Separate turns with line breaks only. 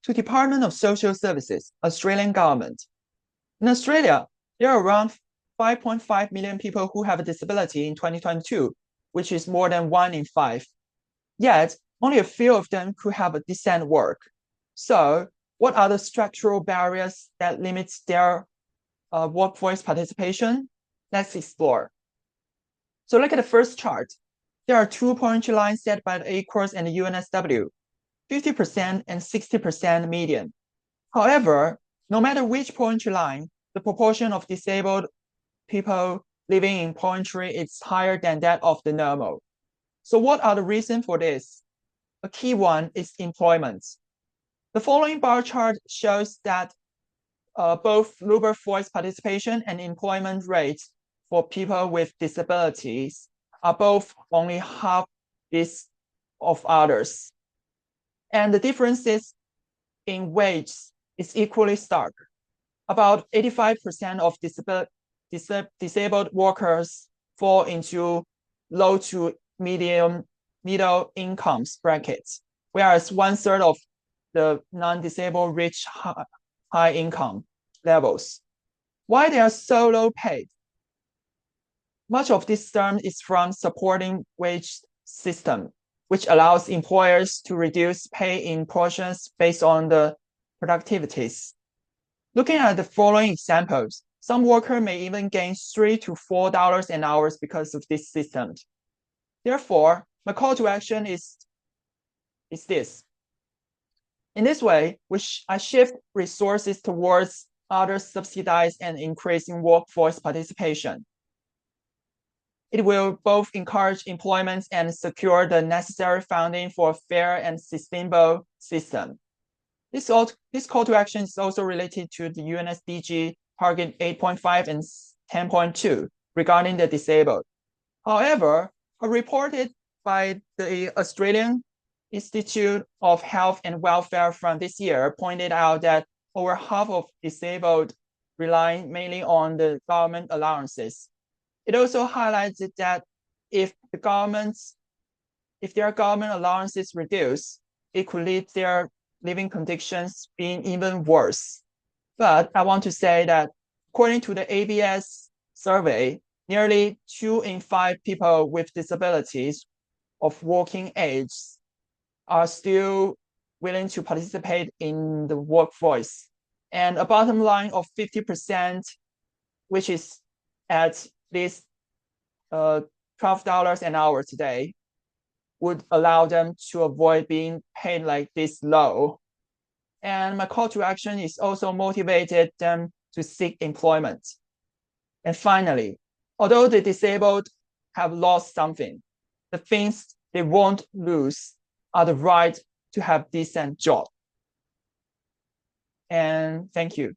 to Department of Social Services, Australian government. In Australia, there are around 5.5 million people who have a disability in 2022, which is more than 1 in 5. Yet, only a few of them could have a decent work. So, what are the structural barriers that limit their workforce participation? Let's explore. So look at the first chart. There are 2 pointer lines set by the ACORS and the UNSW, 50% and 60% median. However, no matter which pointer line, the proportion of disabled people living in point 3 is higher than that of the normal. So what are the reasons for this? A key one is employment. The following bar chart shows that both labor force participation and employment rates for people with disabilities are both only half this of others. And the differences in wage is equally stark. About 85% of disabled workers fall into low to middle incomes brackets, whereas 1/3 of the non-disabled reach high income levels. Why they are so low paid? Much of this term is from supporting wage system, which allows employers to reduce pay in portions based on the productivities. Looking at the following examples, some workers may even gain $3 to $4 an hour because of this system. Therefore, my call to action is this. In this way, I shift resources towards other subsidized and increasing workforce participation. It will both encourage employment and secure the necessary funding for a fair and sustainable system. This call to action is also related to the UNSDG target 8.5 and 10.2 regarding the disabled. However, a report by the Australian Institute of Health and Welfare from this year pointed out that over half of disabled rely mainly on the government allowances. It also highlighted that if their government allowances reduce, it could lead their living conditions being even worse. But I want to say that according to the ABS survey, nearly 2 in 5 people with disabilities of working age are still willing to participate in the workforce. And a bottom line of 50%, which is at least $12 an hour today, would allow them to avoid being paid like this low. And my call to action is also motivated them to seek employment. And finally, although the disabled have lost something, the things they won't lose are the right to have decent job. And thank you.